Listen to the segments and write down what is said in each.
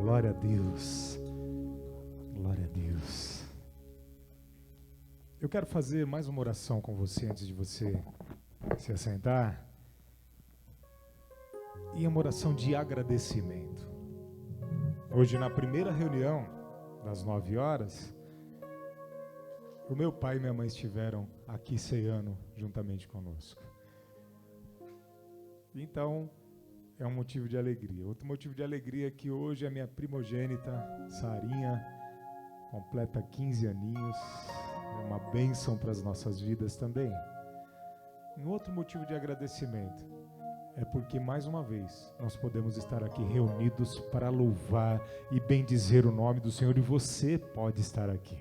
Glória a Deus. Glória a Deus. Eu quero fazer mais uma oração com você antes de você se assentar. E é uma oração de agradecimento. Hoje, na primeira reunião, das 9 horas, o meu pai e minha mãe estiveram aqui ceando juntamente conosco. Então, é um motivo de alegria. Outro motivo de alegria é que hoje a minha primogênita, Sarinha, completa 15 aninhos. É uma bênção para as nossas vidas também. Um outro motivo de agradecimento é porque, mais uma vez, nós podemos estar aqui reunidos para louvar e bendizer o nome do Senhor, e você pode estar aqui.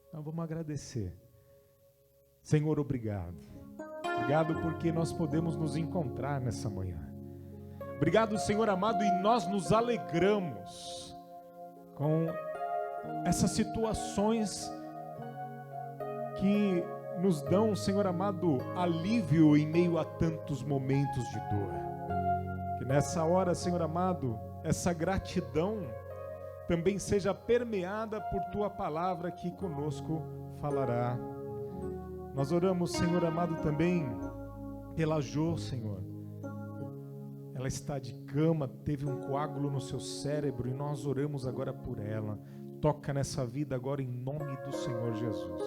Então vamos agradecer. Senhor, obrigado. Obrigado porque nós podemos nos encontrar nessa manhã. Obrigado, Senhor amado, e nós nos alegramos com essas situações que nos dão, Senhor amado, alívio em meio a tantos momentos de dor. Que nessa hora, Senhor amado, essa gratidão também seja permeada por Tua palavra que conosco falará. Nós oramos, Senhor amado, também pela Jo, Senhor. Ela está de cama, teve um coágulo no seu cérebro e nós oramos agora por ela. Toca nessa vida agora em nome do Senhor Jesus.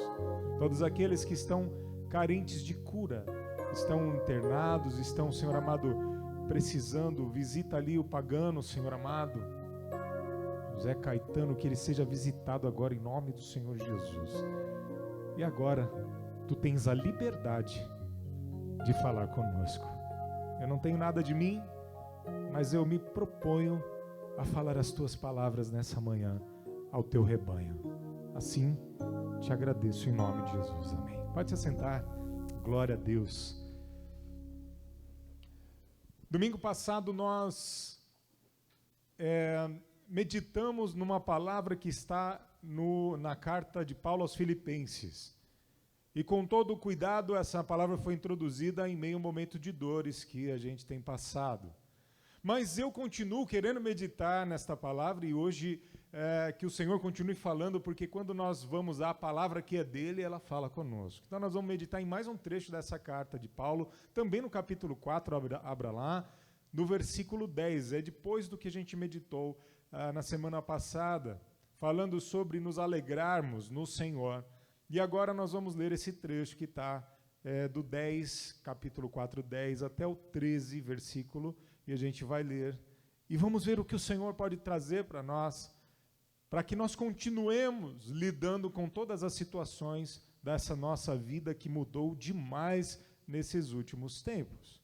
Todos aqueles que estão carentes de cura, estão internados, estão, Senhor amado, precisando, visita ali o pagano, Senhor amado, José Caetano, que ele seja visitado agora em nome do Senhor Jesus. E agora, Tu tens a liberdade de falar conosco. Eu não tenho nada de mim, mas eu me proponho a falar as Tuas palavras nessa manhã ao Teu rebanho. Assim, te agradeço em nome de Jesus. Amém. Pode se assentar. Glória a Deus. Domingo passado nós meditamos numa palavra que está na carta de Paulo aos Filipenses. E com todo o cuidado, essa palavra foi introduzida em meio a um momento de dores que a gente tem passado. Mas eu continuo querendo meditar nesta palavra e hoje que o Senhor continue falando, porque quando nós vamos à palavra que é dele, ela fala conosco. Então nós vamos meditar em mais um trecho dessa carta de Paulo, também no capítulo 4, abra lá, no versículo 10. É depois do que a gente meditou na semana passada, falando sobre nos alegrarmos no Senhor. E agora nós vamos ler esse trecho que está do 10, capítulo 4, 10, até o 13, versículo, e a gente vai ler. E vamos ver o que o Senhor pode trazer para nós, para que nós continuemos lidando com todas as situações dessa nossa vida que mudou demais nesses últimos tempos.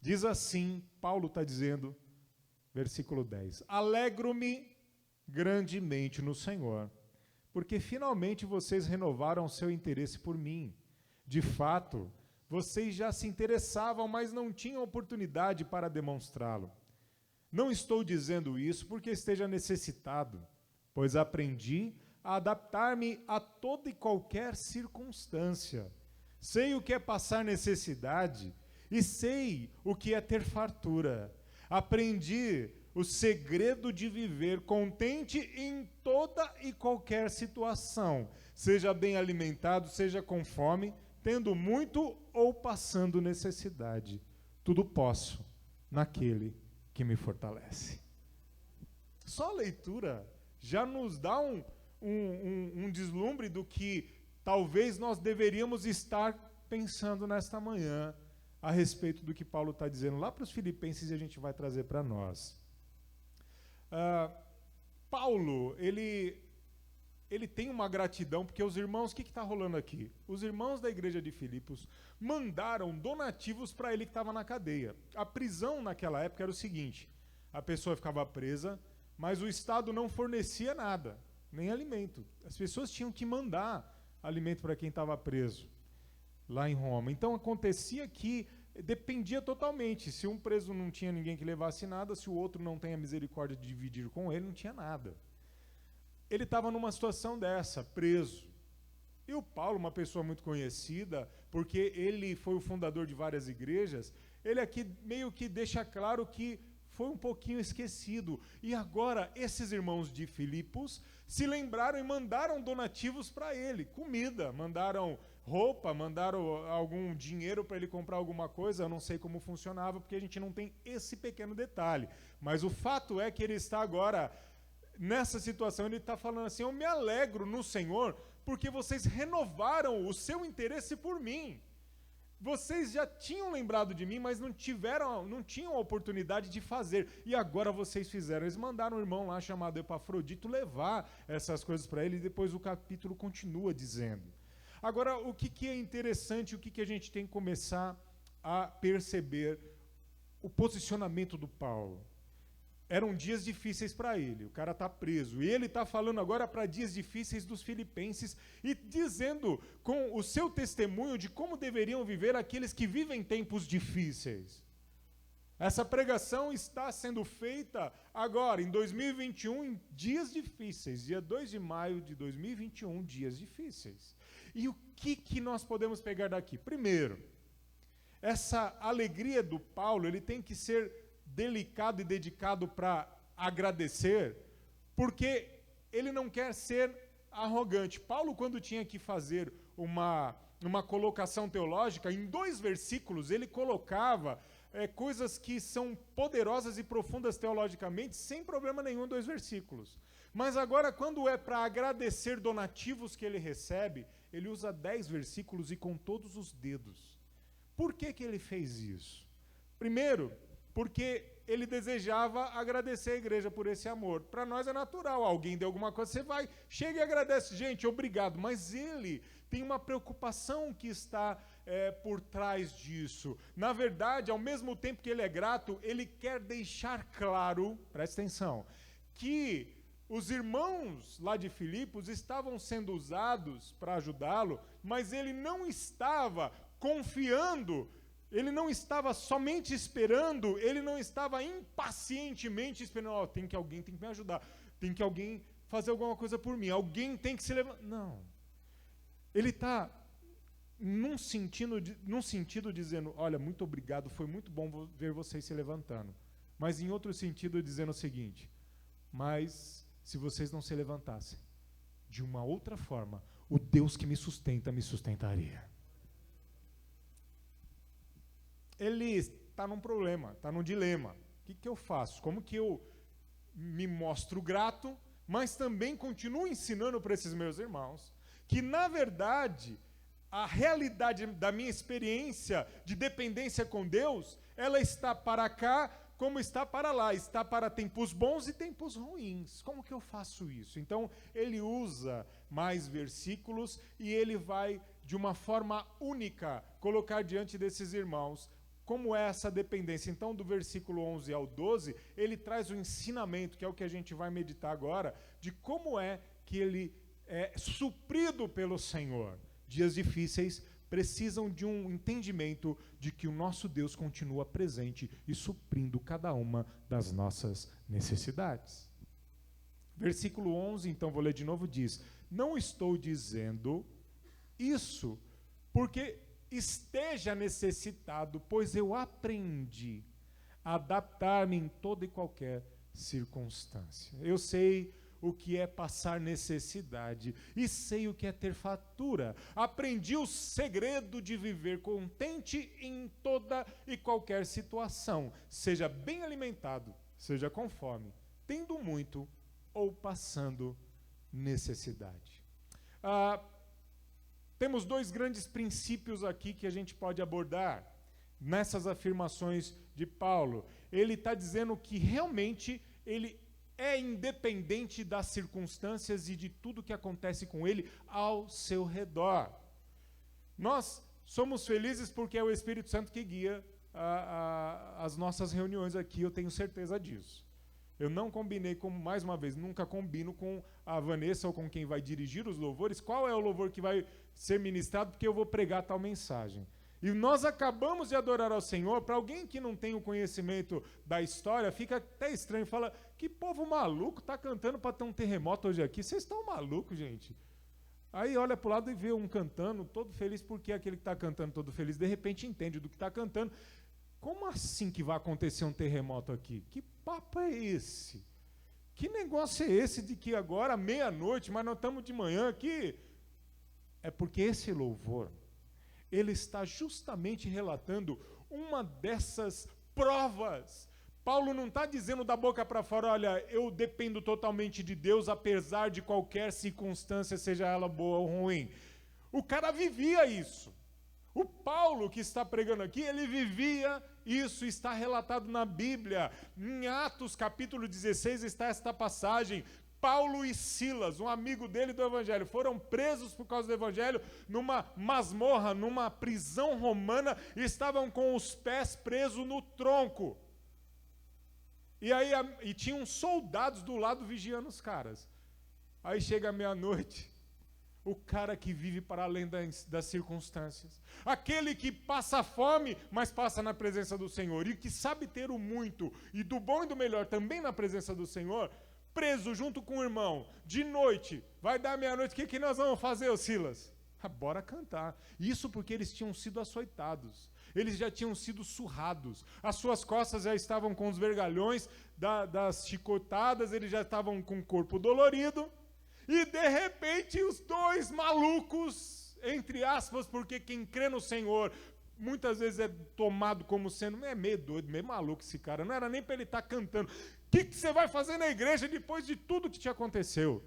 Diz assim, Paulo está dizendo, versículo 10, alegro-me grandemente no Senhor, porque finalmente vocês renovaram seu interesse por mim. De fato, vocês já se interessavam, mas não tinham oportunidade para demonstrá-lo. Não estou dizendo isso porque esteja necessitado, pois aprendi a adaptar-me a toda e qualquer circunstância. Sei o que é passar necessidade e sei o que é ter fartura. Aprendi o segredo de viver contente em toda e qualquer situação, seja bem alimentado, seja com fome, tendo muito ou passando necessidade. Tudo posso naquele que me fortalece. Só a leitura já nos dá um deslumbre do que talvez nós deveríamos estar pensando nesta manhã a respeito do que Paulo está dizendo lá para os Filipenses e a gente vai trazer para nós. Paulo, ele tem uma gratidão, porque os irmãos, o que está rolando aqui? Os irmãos da igreja de Filipos mandaram donativos para ele que estava na cadeia. A prisão naquela época era o seguinte, a pessoa ficava presa, mas o Estado não fornecia nada, nem alimento. As pessoas tinham que mandar alimento para quem estava preso lá em Roma. Então acontecia que dependia totalmente. Se um preso não tinha ninguém que levasse nada, se o outro não tem a misericórdia de dividir com ele, não tinha nada. Ele estava numa situação dessa, preso. E o Paulo, uma pessoa muito conhecida, porque ele foi o fundador de várias igrejas, ele aqui meio que deixa claro que foi um pouquinho esquecido. E agora, esses irmãos de Filipos se lembraram e mandaram donativos para ele, comida, mandaram roupa, mandaram algum dinheiro para ele comprar alguma coisa. Eu não sei como funcionava, porque a gente não tem esse pequeno detalhe. Mas o fato é que ele está agora, nessa situação, ele está falando assim: eu me alegro no Senhor, porque vocês renovaram o seu interesse por mim. Vocês já tinham lembrado de mim, mas não tinham a oportunidade de fazer. E agora vocês fizeram. Eles mandaram um irmão lá chamado Epafrodito levar essas coisas para ele, e depois o capítulo continua dizendo. Agora, o que é interessante, o que a gente tem que começar a perceber, o posicionamento do Paulo. Eram dias difíceis para ele, o cara está preso. E ele está falando agora para dias difíceis dos filipenses e dizendo com o seu testemunho de como deveriam viver aqueles que vivem tempos difíceis. Essa pregação está sendo feita agora, em 2021, em dias difíceis. Dia 2 de maio de 2021, dias difíceis. E o que nós podemos pegar daqui? Primeiro, essa alegria do Paulo, ele tem que ser delicado e dedicado para agradecer, porque ele não quer ser arrogante. Paulo, quando tinha que fazer uma colocação teológica, em 2 versículos, ele colocava coisas que são poderosas e profundas teologicamente, sem problema nenhum em 2 versículos. Mas agora, quando é para agradecer donativos que ele recebe, ele usa 10 versículos e com todos os dedos. Por que ele fez isso? Primeiro, porque ele desejava agradecer a igreja por esse amor. Para nós é natural, alguém deu alguma coisa, você vai, chega e agradece, gente, obrigado. Mas ele tem uma preocupação que está por trás disso. Na verdade, ao mesmo tempo que ele é grato, ele quer deixar claro, presta atenção, que os irmãos lá de Filipos estavam sendo usados para ajudá-lo, mas ele não estava confiando. Ele não estava somente esperando, ele não estava impacientemente esperando, alguém tem que me ajudar, tem que alguém fazer alguma coisa por mim, alguém tem que se levantar. Não. Ele está num sentido dizendo, olha, muito obrigado, foi muito bom ver vocês se levantando. Mas em outro sentido dizendo o seguinte, mas se vocês não se levantassem, de uma outra forma, o Deus que me sustenta, me sustentaria. Ele está num problema, está num dilema. O que eu faço? Como que eu me mostro grato, mas também continuo ensinando para esses meus irmãos que, na verdade, a realidade da minha experiência de dependência com Deus, ela está para cá como está para lá, está para tempos bons e tempos ruins. Como que eu faço isso? Então, ele usa mais versículos e ele vai, de uma forma única, colocar diante desses irmãos como é essa dependência. Então, do versículo 11 ao 12, ele traz o ensinamento, que é o que a gente vai meditar agora, de como é que ele é suprido pelo Senhor. Dias difíceis precisam de um entendimento de que o nosso Deus continua presente e suprindo cada uma das nossas necessidades. Versículo 11, então vou ler de novo, diz: não estou dizendo isso porque esteja necessitado, pois eu aprendi a adaptar-me em toda e qualquer circunstância. Eu sei o que é passar necessidade e sei o que é ter fartura. Aprendi o segredo de viver contente em toda e qualquer situação, seja bem alimentado, seja com fome, tendo muito ou passando necessidade. Temos 2 grandes princípios aqui que a gente pode abordar nessas afirmações de Paulo. Ele está dizendo que realmente ele é independente das circunstâncias e de tudo que acontece com ele ao seu redor. Nós somos felizes porque é o Espírito Santo que guia as nossas reuniões aqui, eu tenho certeza disso. Eu não combinei, mais uma vez, nunca combino com a Vanessa ou com quem vai dirigir os louvores, qual é o louvor que vai ser ministrado, porque eu vou pregar tal mensagem. E nós acabamos de adorar ao Senhor. Para alguém que não tem o conhecimento da história, fica até estranho, fala, que povo maluco, está cantando para ter um terremoto hoje aqui, vocês estão malucos, gente. Aí olha para o lado e vê um cantando, todo feliz, porque aquele que está cantando todo feliz, de repente entende do que está cantando. como assim que vai acontecer um terremoto aqui? Que papo é esse? Que negócio é esse de que agora, meia-noite, mas nós estamos de manhã aqui? É porque esse louvor, ele está justamente relatando uma dessas provas. Paulo não está dizendo da boca para fora, olha, eu dependo totalmente de Deus, apesar de qualquer circunstância, seja ela boa ou ruim. O cara vivia isso. O Paulo que está pregando aqui, ele vivia isso, está relatado na Bíblia. Em Atos capítulo 16 está esta passagem. Paulo e Silas, um amigo dele do Evangelho, foram presos por causa do Evangelho numa masmorra, numa prisão romana, e estavam com os pés presos no tronco. E tinham soldados do lado vigiando os caras. Aí chega a meia-noite, o cara que vive para além das circunstâncias, aquele que passa fome, mas passa na presença do Senhor, e que sabe ter o muito, e do bom e do melhor também na presença do Senhor, preso junto com o irmão, de noite, vai dar meia-noite, o que nós vamos fazer, ô Silas? Bora cantar. Isso porque eles tinham sido açoitados, eles já tinham sido surrados, as suas costas já estavam com os vergalhões das chicotadas, eles já estavam com o corpo dolorido, e de repente os dois malucos, entre aspas, porque quem crê no Senhor muitas vezes é tomado como sendo, é meio doido, meio maluco esse cara, não era nem para ele estar cantando. O que você vai fazer na igreja depois de tudo que te aconteceu?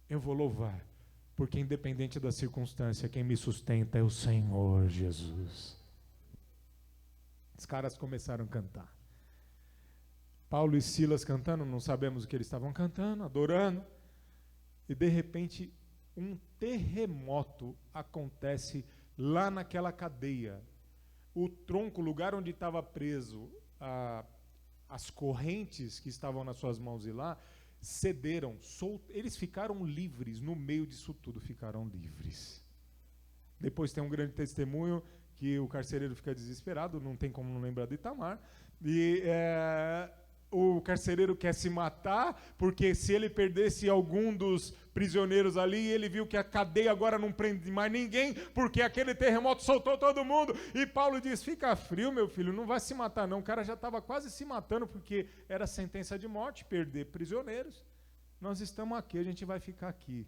Eu vou louvar, porque independente da circunstância, quem me sustenta é o Senhor Jesus. Os caras começaram a cantar. Paulo e Silas cantando, não sabemos o que eles estavam cantando, adorando, e de repente um terremoto acontece lá naquela cadeia. O tronco, o lugar onde estava preso, as correntes que estavam nas suas mãos e lá, cederam, eles ficaram livres, no meio disso tudo ficaram livres. Depois tem um grande testemunho que o carcereiro fica desesperado, não tem como não lembrar de Itamar, e o carcereiro quer se matar, porque se ele perdesse algum dos prisioneiros ali, ele viu que a cadeia agora não prende mais ninguém, porque aquele terremoto soltou todo mundo, e Paulo diz, fica frio, meu filho, não vai se matar não, o cara já estava quase se matando, porque era sentença de morte, perder prisioneiros. Nós estamos aqui, a gente vai ficar aqui,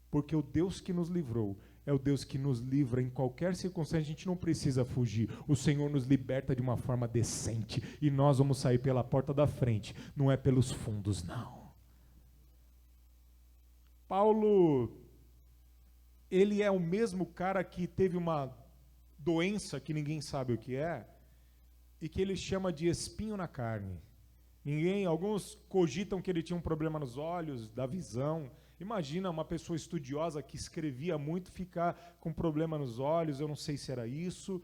porque o Deus que nos livrou é o Deus que nos livra em qualquer circunstância, a gente não precisa fugir. O Senhor nos liberta de uma forma decente, e nós vamos sair pela porta da frente, não é pelos fundos, não. Paulo, ele é o mesmo cara que teve uma doença que ninguém sabe o que é, e que ele chama de espinho na carne. Alguns cogitam que ele tinha um problema nos olhos, da visão. Imagina uma pessoa estudiosa que escrevia muito ficar com problema nos olhos, eu não sei se era isso,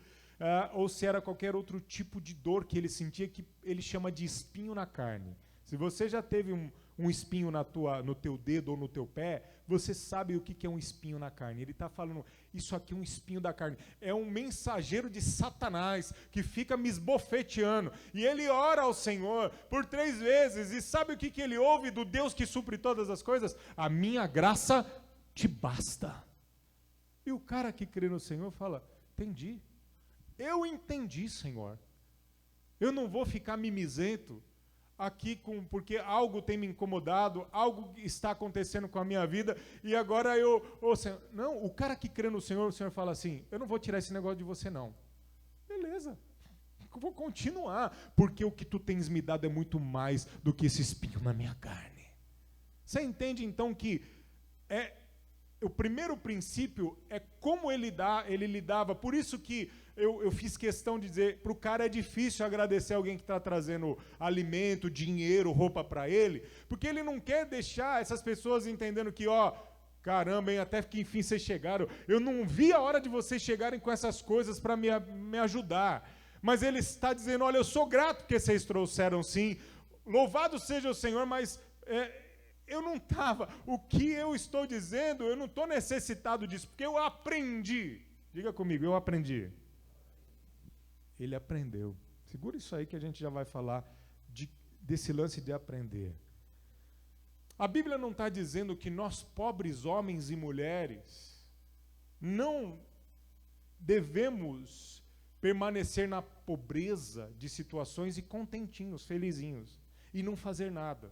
ou se era qualquer outro tipo de dor que ele sentia, que ele chama de espinho na carne. Se você já teve um espinho no teu dedo ou no teu pé, você sabe o que é um espinho na carne. Ele está falando, isso aqui é um espinho da carne. É um mensageiro de Satanás que fica me esbofeteando. E ele ora ao Senhor por 3 vezes. E sabe o que ele ouve do Deus que supre todas as coisas? A minha graça te basta. E o cara que crê no Senhor fala, entendi. Eu entendi, Senhor. Eu não vou ficar mimizento aqui porque algo tem me incomodado, algo está acontecendo com a minha vida, e agora Senhor, não, o cara que crê no Senhor, o Senhor fala assim, eu não vou tirar esse negócio de você não. Beleza, eu vou continuar, porque o que tu tens me dado é muito mais do que esse espinho na minha carne. Você entende então que o primeiro princípio é como ele lidava, por isso que eu fiz questão de dizer, para o cara é difícil agradecer alguém que está trazendo alimento, dinheiro, roupa para ele, porque ele não quer deixar essas pessoas entendendo que, caramba, hein, até que enfim vocês chegaram, eu não vi a hora de vocês chegarem com essas coisas para me ajudar, mas ele está dizendo, olha, eu sou grato porque vocês trouxeram sim, louvado seja o Senhor, mas eu não estava, o que eu estou dizendo, eu não estou necessitado disso, porque eu aprendi, diga comigo, eu aprendi. Ele aprendeu. Segura isso aí que a gente já vai falar desse lance de aprender. A Bíblia não está dizendo que nós, pobres homens e mulheres, não devemos permanecer na pobreza de situações e contentinhos, felizinhos, e não fazer nada.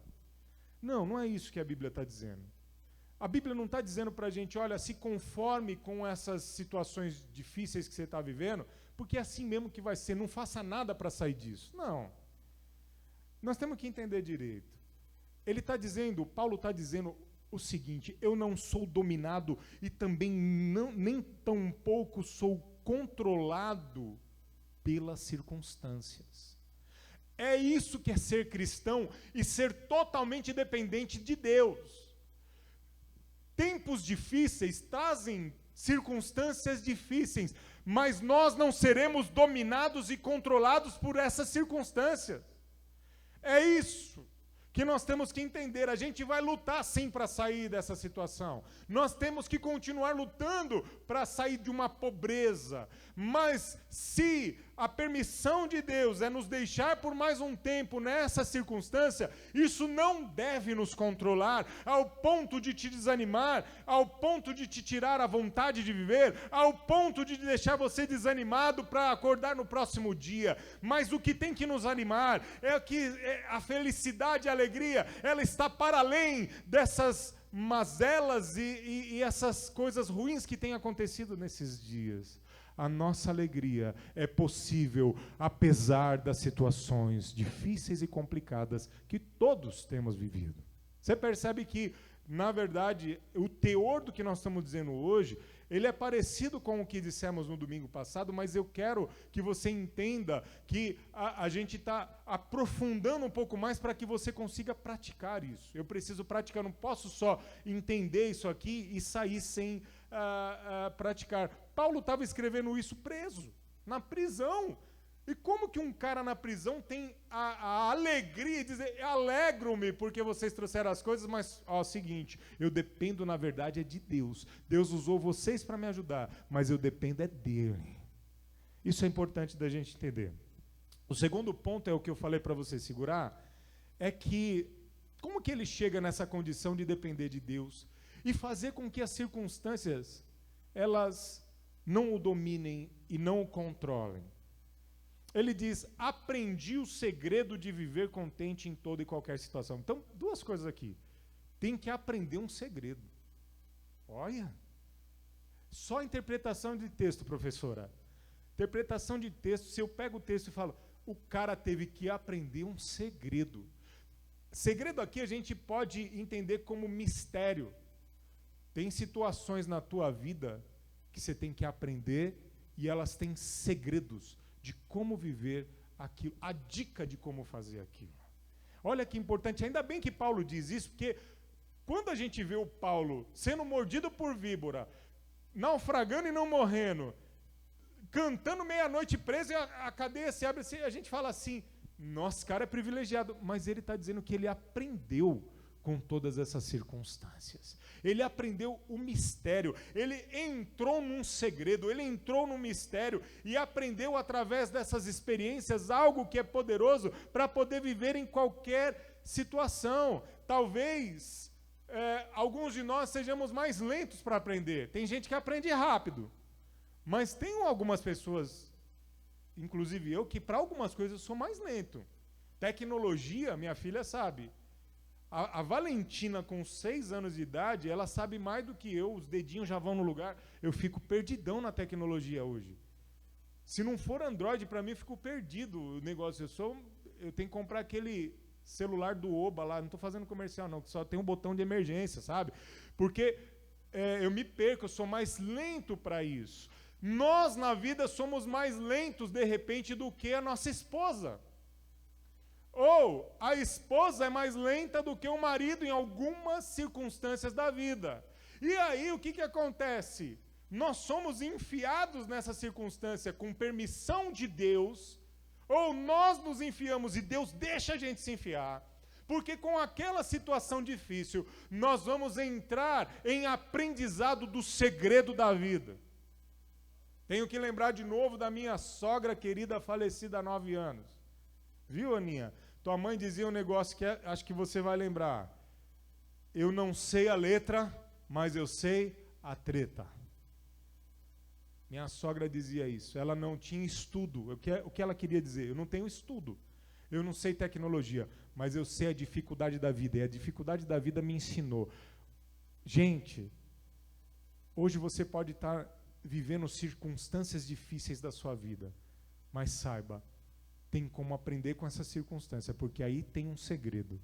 Não, não é isso que a Bíblia está dizendo. A Bíblia não está dizendo para a gente, olha, se conforme com essas situações difíceis que você está vivendo, porque é assim mesmo que vai ser, não faça nada para sair disso. Não. Nós temos que entender direito. Ele está dizendo, Paulo está dizendo o seguinte, eu não sou dominado e também nem tampouco sou controlado pelas circunstâncias. É isso que é ser cristão e ser totalmente dependente de Deus. Tempos difíceis trazem circunstâncias difíceis, mas nós não seremos dominados e controlados por essas circunstâncias. É isso que nós temos que entender. A gente vai lutar sim para sair dessa situação. Nós temos que continuar lutando para sair de uma pobreza. Mas se a permissão de Deus é nos deixar por mais um tempo nessa circunstância, isso não deve nos controlar ao ponto de te desanimar, ao ponto de te tirar a vontade de viver, ao ponto de deixar você desanimado para acordar no próximo dia. Mas o que tem que nos animar é que a felicidade e a alegria, ela está para além dessas mazelas e essas coisas ruins que têm acontecido nesses dias. A nossa alegria é possível apesar das situações difíceis e complicadas que todos temos vivido. Você percebe que, na verdade, o teor do que nós estamos dizendo hoje, ele é parecido com o que dissemos no domingo passado, mas eu quero que você entenda que a gente está aprofundando um pouco mais para que você consiga praticar isso. Eu preciso praticar, não posso só entender isso aqui e sair sem praticar. Paulo estava escrevendo isso preso, na prisão. E como que um cara na prisão tem a alegria de dizer, alegro-me porque vocês trouxeram as coisas, mas é o seguinte, eu dependo na verdade é de Deus. Deus usou vocês para me ajudar, mas eu dependo é dele. Isso é importante da gente entender. O segundo ponto é o que eu falei para você segurar, é que como que ele chega nessa condição de depender de Deus e fazer com que as circunstâncias elas não o dominem e não o controlem. Ele diz, aprendi o segredo de viver contente em toda e qualquer situação. Então, duas coisas aqui. Tem que aprender um segredo. Olha, só interpretação de texto, professora. Interpretação de texto, se eu pego o texto e falo, o cara teve que aprender um segredo. Segredo aqui a gente pode entender como mistério. Tem situações na tua vida que você tem que aprender e elas têm segredos de como viver aquilo, a dica de como fazer aquilo. Olha que importante, ainda bem que Paulo diz isso, porque quando a gente vê o Paulo sendo mordido por víbora, naufragando e não morrendo, cantando meia-noite preso e a cadeia se abre, a gente fala assim, nossa, cara é privilegiado, mas ele está dizendo que ele aprendeu com todas essas circunstâncias. Ele aprendeu o mistério, ele entrou num segredo, ele entrou num mistério e aprendeu através dessas experiências algo que é poderoso para poder viver em qualquer situação. Talvez alguns de nós sejamos mais lentos para aprender. Tem gente que aprende rápido, mas tem algumas pessoas, inclusive eu, que para algumas coisas eu sou mais lento. Tecnologia, minha filha sabe. A Valentina, com 6 anos de idade, ela sabe mais do que eu, os dedinhos já vão no lugar. Eu fico perdidão na tecnologia hoje. Se não for Android, para mim, eu fico perdido o negócio. Eu tenho que comprar aquele celular do Oba lá, não estou fazendo comercial não, que só tem um botão de emergência, sabe? Porque eu me perco, eu sou mais lento para isso. Nós, na vida, somos mais lentos, de repente, do que a nossa esposa. Ou a esposa é mais lenta do que o marido em algumas circunstâncias da vida. E aí o que acontece? Nós somos enfiados nessa circunstância com permissão de Deus, ou nós nos enfiamos e Deus deixa a gente se enfiar, porque com aquela situação difícil nós vamos entrar em aprendizado do segredo da vida. Tenho que lembrar de novo da minha sogra querida falecida há 9 anos. Viu, Aninha? Tua mãe dizia um negócio que acho que você vai lembrar. Eu não sei a letra, mas eu sei a treta. Minha sogra dizia isso. Ela não tinha estudo. O que ela queria dizer? Eu não tenho estudo. Eu não sei tecnologia, mas eu sei a dificuldade da vida. E a dificuldade da vida me ensinou. Gente, hoje você pode estar vivendo circunstâncias difíceis da sua vida, mas saiba, tem como aprender com essa circunstância, porque aí tem um segredo.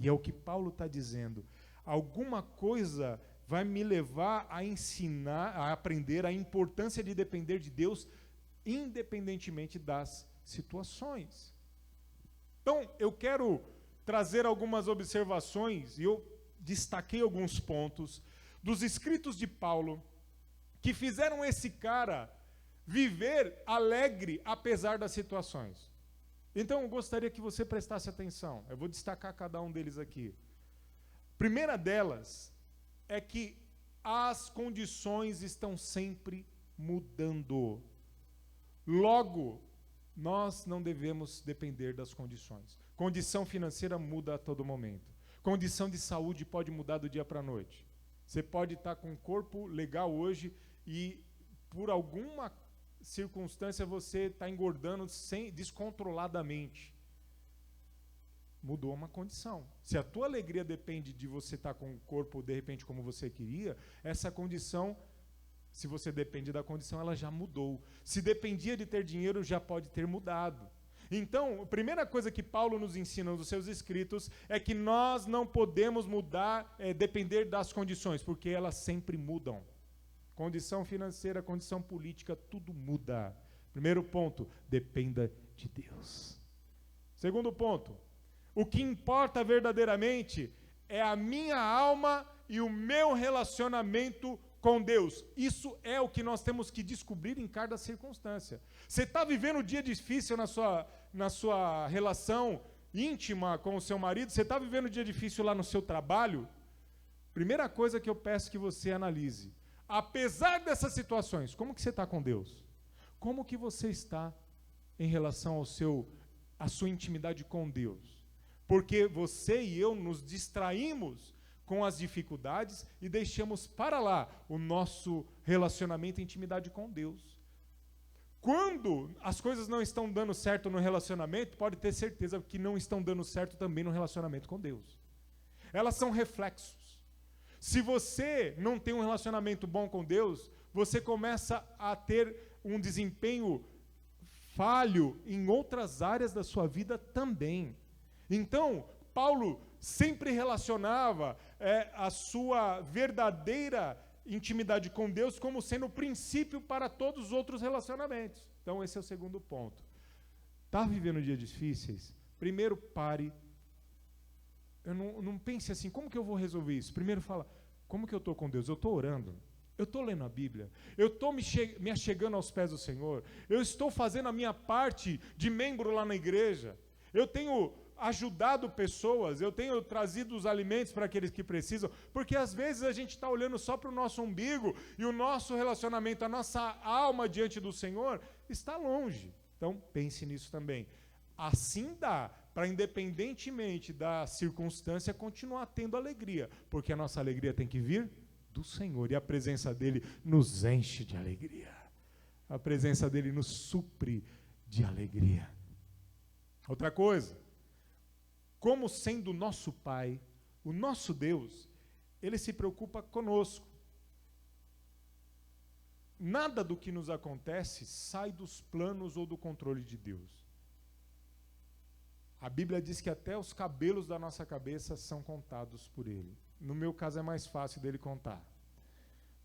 E é o que Paulo está dizendo. Alguma coisa vai me levar a ensinar, a aprender a importância de depender de Deus, independentemente das situações. Então, eu quero trazer algumas observações, e eu destaquei alguns pontos, dos escritos de Paulo, que fizeram esse cara viver alegre, apesar das situações. Então, eu gostaria que você prestasse atenção. Eu vou destacar cada um deles aqui. Primeira delas é que as condições estão sempre mudando. Logo, nós não devemos depender das condições. Condição financeira muda a todo momento. Condição de saúde pode mudar do dia para a noite. Você pode estar com um corpo legal hoje e, por alguma circunstância, você está engordando descontroladamente. Mudou uma condição. Se a tua alegria depende de você estar com o corpo, de repente, como você queria, essa condição, se você depende da condição, ela já mudou. Se dependia de ter dinheiro, já pode ter mudado. Então, a primeira coisa que Paulo nos ensina nos seus escritos é que nós não podemos mudar, depender das condições, porque elas sempre mudam. Condição financeira, condição política, tudo muda. Primeiro ponto, dependa de Deus. Segundo ponto, o que importa verdadeiramente é a minha alma e o meu relacionamento com Deus. Isso é o que nós temos que descobrir em cada circunstância. Você está vivendo um dia difícil na sua relação íntima com o seu marido? Você está vivendo um dia difícil lá no seu trabalho? Primeira coisa que eu peço que você analise. Apesar dessas situações, como que você está com Deus? Como que você está em relação à sua intimidade com Deus? Porque você e eu nos distraímos com as dificuldades e deixamos para lá o nosso relacionamento e intimidade com Deus. Quando as coisas não estão dando certo no relacionamento, pode ter certeza que não estão dando certo também no relacionamento com Deus. Elas são reflexos. Se você não tem um relacionamento bom com Deus, você começa a ter um desempenho falho em outras áreas da sua vida também. Então, Paulo sempre relacionava a sua verdadeira intimidade com Deus como sendo o princípio para todos os outros relacionamentos. Então, esse é o segundo ponto. Está vivendo dias difíceis? Primeiro, pare. Não pense assim, como que eu vou resolver isso? Primeiro fala, como que eu estou com Deus? Eu estou orando. Eu estou lendo a Bíblia, eu estou me achegando aos pés do Senhor, eu estou fazendo a minha parte de membro lá na igreja, eu tenho ajudado pessoas, eu tenho trazido os alimentos para aqueles que precisam, porque às vezes a gente está olhando só para o nosso umbigo e o nosso relacionamento, a nossa alma diante do Senhor está longe. Então pense nisso também. Assim dá para, independentemente da circunstância, continuar tendo alegria, porque a nossa alegria tem que vir do Senhor, e a presença dele nos enche de alegria. A presença dele nos supre de alegria. Outra coisa, como sendo nosso Pai, o nosso Deus, ele se preocupa conosco. Nada do que nos acontece sai dos planos ou do controle de Deus. A Bíblia diz que até os cabelos da nossa cabeça são contados por ele. No meu caso é mais fácil dele contar.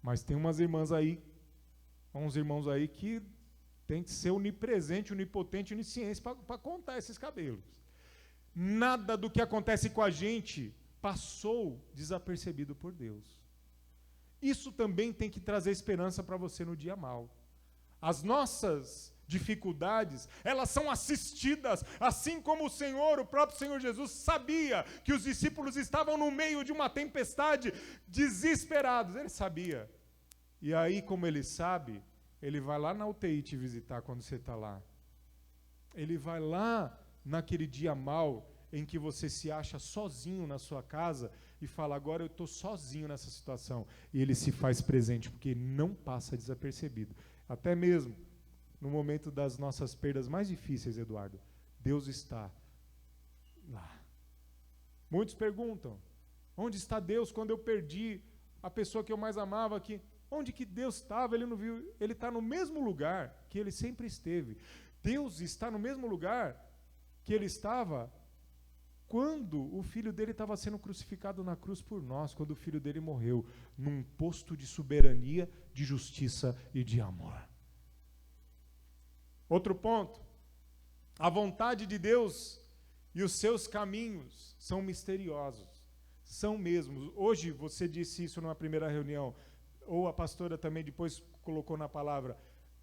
Mas tem umas irmãs aí, uns irmãos aí que tem que ser onipresente, onipotente, onisciente para contar esses cabelos. Nada do que acontece com a gente passou desapercebido por Deus. Isso também tem que trazer esperança para você no dia mau. As nossas dificuldades, elas são assistidas, assim como o Senhor, o próprio Senhor Jesus, sabia que os discípulos estavam no meio de uma tempestade, desesperados, ele sabia. E aí, como ele sabe, ele vai lá na UTI te visitar quando você está lá. Ele vai lá naquele dia mau, em que você se acha sozinho na sua casa, e fala, agora eu estou sozinho nessa situação. E ele se faz presente, porque não passa desapercebido. Até mesmo no momento das nossas perdas mais difíceis, Eduardo, Deus está lá. Muitos perguntam, onde está Deus quando eu perdi a pessoa que eu mais amava? Onde que Deus estava? Ele não viu. Ele está no mesmo lugar que ele sempre esteve. Deus está no mesmo lugar que ele estava quando o filho dele estava sendo crucificado na cruz por nós, quando o filho dele morreu, num posto de soberania, de justiça e de amor. Outro ponto, a vontade de Deus e os seus caminhos são misteriosos, são mesmo. Hoje você disse isso numa primeira reunião, ou a pastora também depois colocou na palavra,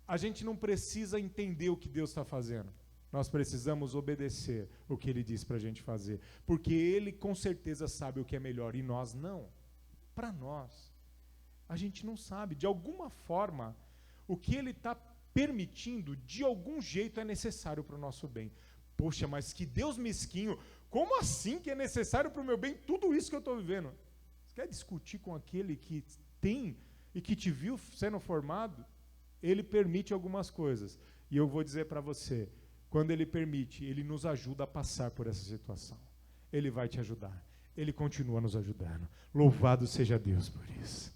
a gente não precisa entender o que Deus está fazendo. Nós precisamos obedecer o que Ele diz para a gente fazer. Porque Ele com certeza sabe o que é melhor e nós não. Para nós, a gente não sabe. De alguma forma, o que Ele está permitindo, de algum jeito é necessário para o nosso bem. Poxa, mas que Deus mesquinho, como assim que é necessário para o meu bem tudo isso que eu estou vivendo? Você quer discutir com aquele que tem e que te viu sendo formado? Ele permite algumas coisas. E eu vou dizer para você, quando Ele permite, Ele nos ajuda a passar por essa situação. Ele vai te ajudar. Ele continua nos ajudando. Louvado seja Deus por isso.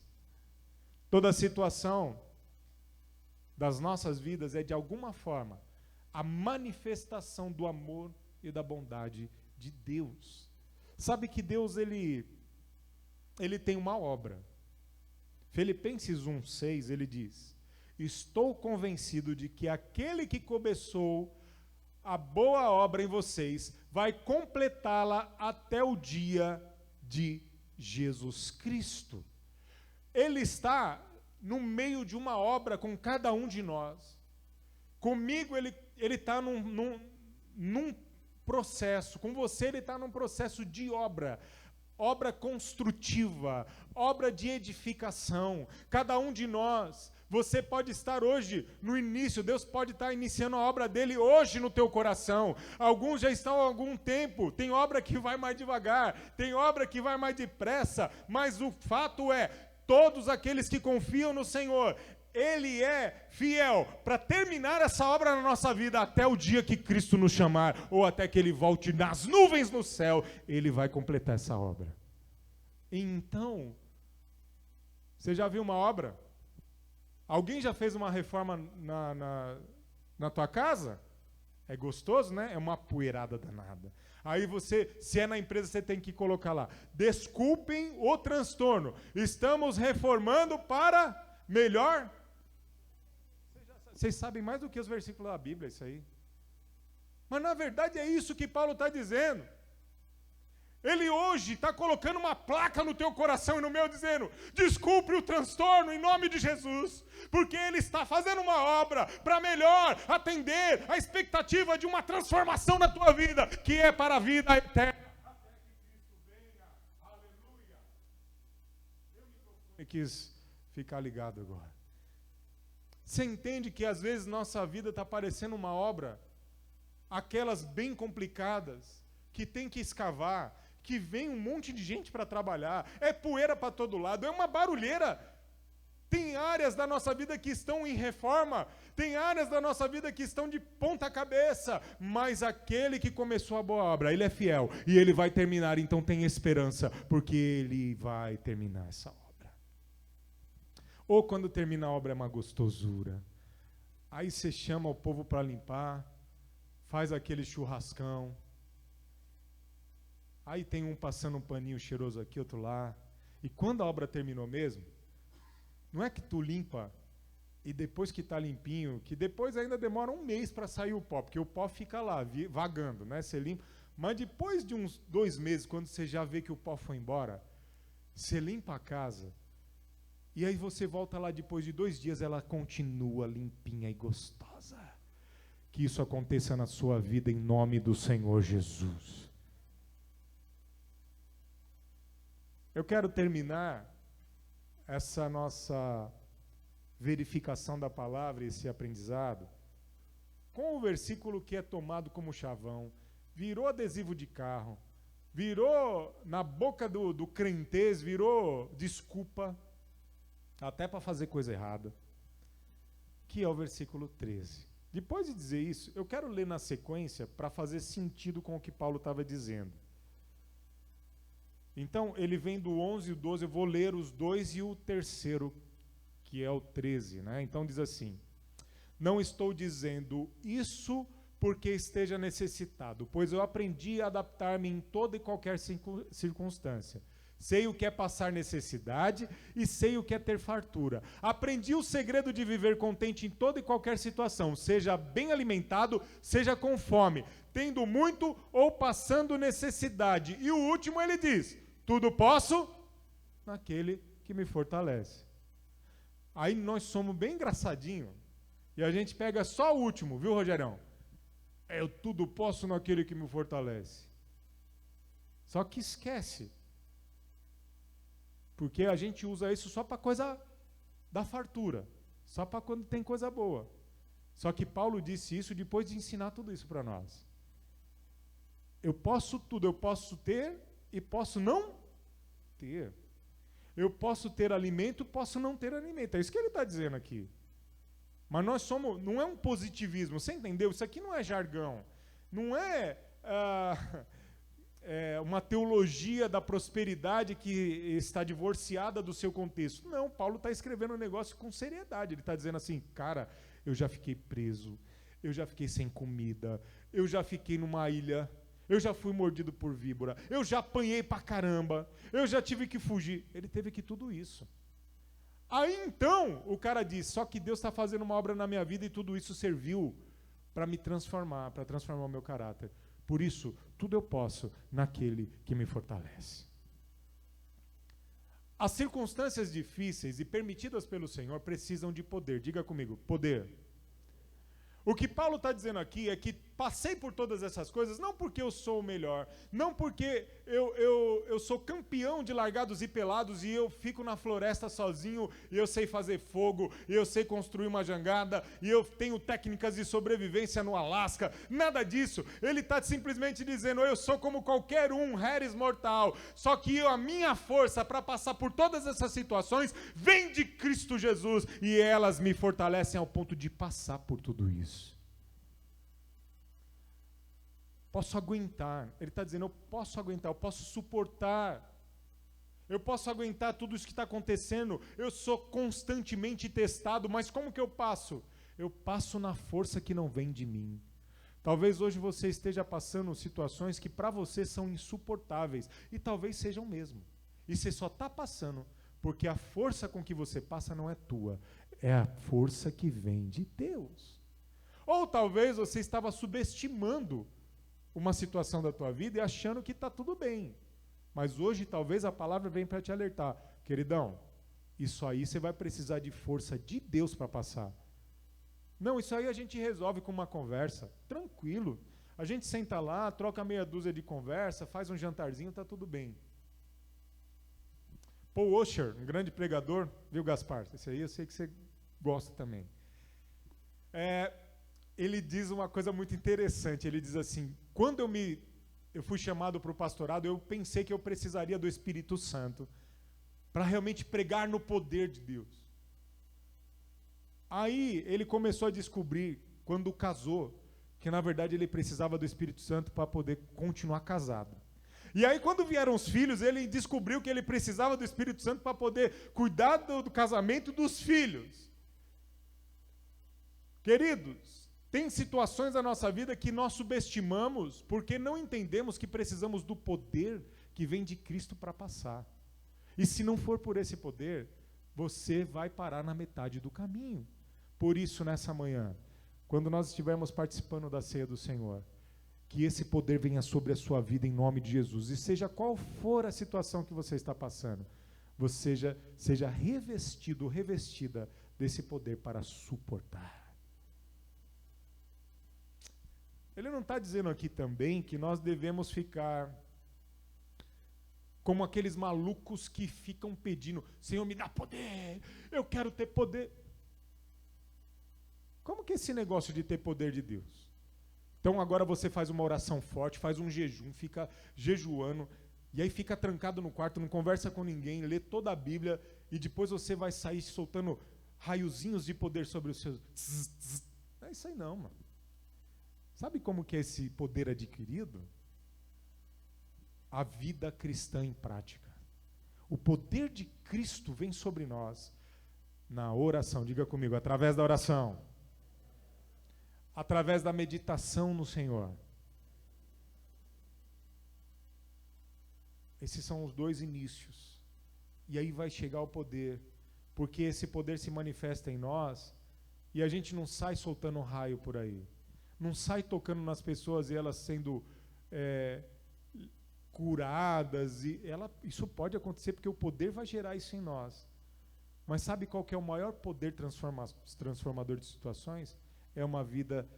Toda situação das nossas vidas é, de alguma forma, a manifestação do amor e da bondade de Deus. Sabe que Deus, Ele tem uma obra. Filipenses 1:6, ele diz, estou convencido de que aquele que começou a boa obra em vocês vai completá-la até o dia de Jesus Cristo. Ele está no meio de uma obra com cada um de nós. Comigo ele está num processo, com você ele está num processo de obra construtiva, obra de edificação. Cada um de nós, você pode estar hoje no início, Deus pode estar iniciando a obra dele hoje no teu coração. Alguns já estão há algum tempo, tem obra que vai mais devagar, tem obra que vai mais depressa, mas o fato é, todos aqueles que confiam no Senhor, Ele é fiel para terminar essa obra na nossa vida até o dia que Cristo nos chamar, ou até que Ele volte nas nuvens no céu, Ele vai completar essa obra. Então, você já viu uma obra? Alguém já fez uma reforma na tua casa? É gostoso, né? É uma poeirada danada. Aí você, se é na empresa, você tem que colocar lá, desculpem o transtorno, estamos reformando para melhor. Vocês sabem mais do que os versículos da Bíblia, isso aí. Mas na verdade é isso que Paulo está dizendo. Ele hoje está colocando uma placa no teu coração e no meu, dizendo, desculpe o transtorno em nome de Jesus, porque Ele está fazendo uma obra para melhor atender a expectativa de uma transformação na tua vida, que é para a vida eterna. Até que Cristo venha. Aleluia. Eu quis ficar ligado agora. Você entende que às vezes nossa vida está parecendo uma obra, aquelas bem complicadas, que tem que escavar, que vem um monte de gente para trabalhar, é poeira para todo lado, é uma barulheira. Tem áreas da nossa vida que estão em reforma, tem áreas da nossa vida que estão de ponta cabeça, mas aquele que começou a boa obra, Ele é fiel e Ele vai terminar, então tem esperança, porque Ele vai terminar essa obra. Ou quando termina a obra é uma gostosura, aí você chama o povo para limpar, faz aquele churrascão, aí tem um passando um paninho cheiroso aqui, outro lá. E quando a obra terminou mesmo, não é que tu limpa e depois que está limpinho, que depois ainda demora um mês para sair o pó, porque o pó fica lá, vagando, né? Você limpa. Mas depois de uns 2 meses, quando você já vê que o pó foi embora, você limpa a casa, e aí você volta lá depois de 2 dias, ela continua limpinha e gostosa. Que isso aconteça na sua vida em nome do Senhor Jesus. Eu quero terminar essa nossa verificação da palavra, esse aprendizado, com o versículo que é tomado como chavão, virou adesivo de carro, virou na boca do crentez, virou desculpa, até para fazer coisa errada. que é o versículo 13. Depois de dizer isso, eu quero ler na sequência para fazer sentido com o que Paulo estava dizendo. Então, ele vem do 11 e o 12, eu vou ler os dois e o terceiro, que é o 13, né? Então diz assim: não estou dizendo isso porque esteja necessitado, pois eu aprendi a adaptar-me em toda e qualquer circunstância. Sei o que é passar necessidade e sei o que é ter fartura. Aprendi o segredo de viver contente em toda e qualquer situação, seja bem alimentado, seja com fome, tendo muito ou passando necessidade. E o último ele diz: tudo posso naquele que me fortalece. Aí nós somos bem engraçadinhos e a gente pega só o último, viu, Rogerão? Eu tudo posso naquele que me fortalece. Só que esquece. Porque a gente usa isso só para coisa da fartura. Só para quando tem coisa boa. Só que Paulo disse isso depois de ensinar tudo isso para nós. Eu posso tudo, eu posso ter e posso não ter. Eu posso ter alimento, posso não ter alimento. É isso que ele está dizendo aqui. Mas nós somos, não é um positivismo, você entendeu? Isso aqui não é jargão, não é, uma teologia da prosperidade que está divorciada do seu contexto. Não, Paulo está escrevendo um negócio com seriedade. Ele está dizendo assim: cara, eu já fiquei preso, eu já fiquei sem comida, eu já fiquei numa ilha, eu já fui mordido por víbora, eu já apanhei pra caramba, eu já tive que fugir. Ele teve que tudo isso. Aí então o cara diz: só que Deus está fazendo uma obra na minha vida e tudo isso serviu para me transformar, para transformar o meu caráter. Por isso, tudo eu posso naquele que me fortalece. As circunstâncias difíceis e permitidas pelo Senhor precisam de poder. Diga comigo, poder. O que Paulo está dizendo aqui é que passei por todas essas coisas não porque eu sou o melhor, não porque eu sou campeão de largados e pelados e eu fico na floresta sozinho e eu sei fazer fogo, e eu sei construir uma jangada, e eu tenho técnicas de sobrevivência no Alasca, nada disso. Ele está simplesmente dizendo: eu sou como qualquer um, Harris mortal, só que a minha força para passar por todas essas situações vem de Cristo Jesus, e elas me fortalecem ao ponto de passar por tudo isso. Posso aguentar. Ele está dizendo: eu posso aguentar, eu posso suportar. Eu posso aguentar tudo isso que está acontecendo. Eu sou constantemente testado, mas como que eu passo? Eu passo na força que não vem de mim. Talvez hoje você esteja passando situações que para você são insuportáveis, e talvez sejam mesmo. E você só está passando porque a força com que você passa não é tua, é a força que vem de Deus. Ou talvez você estava subestimando uma situação da tua vida e achando que está tudo bem. Mas hoje talvez a palavra venha para te alertar: queridão, isso aí você vai precisar de força de Deus para passar. Não, isso aí a gente resolve com uma conversa, tranquilo. A gente senta lá, troca meia dúzia de conversa, faz um jantarzinho, está tudo bem. Paul Washer, um grande pregador, viu, Gaspar? Esse aí eu sei que você gosta também. Ele diz uma coisa muito interessante. Ele diz assim: quando eu fui chamado para o pastorado, eu pensei que eu precisaria do Espírito Santo para realmente pregar no poder de Deus. Aí ele começou a descobrir, quando casou, que na verdade ele precisava do Espírito Santo para poder continuar casado. E aí quando vieram os filhos, ele descobriu que ele precisava do Espírito Santo para poder cuidar do casamento dos filhos. Queridos, tem situações da nossa vida que nós subestimamos porque não entendemos que precisamos do poder que vem de Cristo para passar. E se não for por esse poder, você vai parar na metade do caminho. Por isso, nessa manhã, quando nós estivermos participando da ceia do Senhor, que esse poder venha sobre a sua vida em nome de Jesus. E seja qual for a situação que você está passando, você seja revestido, revestida desse poder para suportar. Ele não está dizendo aqui também que nós devemos ficar como aqueles malucos que ficam pedindo: Senhor, me dá poder, eu quero ter poder. Como que é esse negócio de ter poder de Deus? Então agora você faz uma oração forte, faz um jejum, fica jejuando, e aí fica trancado no quarto, não conversa com ninguém, lê toda a Bíblia, e depois você vai sair soltando raiozinhos de poder sobre os seus... Não é isso aí não, mano. Sabe como que é esse poder adquirido? A vida cristã em prática. O poder de Cristo vem sobre nós na oração. Diga comigo, através da oração. Através da meditação no Senhor. Esses são os dois inícios. E aí vai chegar o poder. Porque esse poder se manifesta em nós e a gente não sai soltando raio por aí. Não sai tocando nas pessoas e elas sendo curadas. Isso pode acontecer porque o poder vai gerar isso em nós. Mas sabe qual que é o maior poder transformador de situações? É uma vida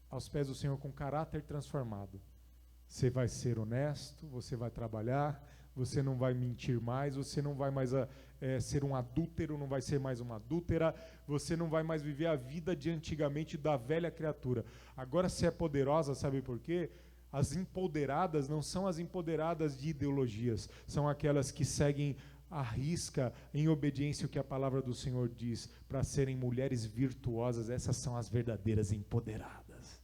aos pés do Senhor com caráter transformado. Você vai ser honesto, você vai trabalhar, você não vai mentir mais, você não vai mais ser um adúltero, não vai ser mais uma adúltera, você não vai mais viver a vida de antigamente da velha criatura. Agora você é poderosa, sabe por quê? As empoderadas não são as empoderadas de ideologias, são aquelas que seguem à risca, em obediência ao que a palavra do Senhor diz, para serem mulheres virtuosas. Essas são as verdadeiras empoderadas,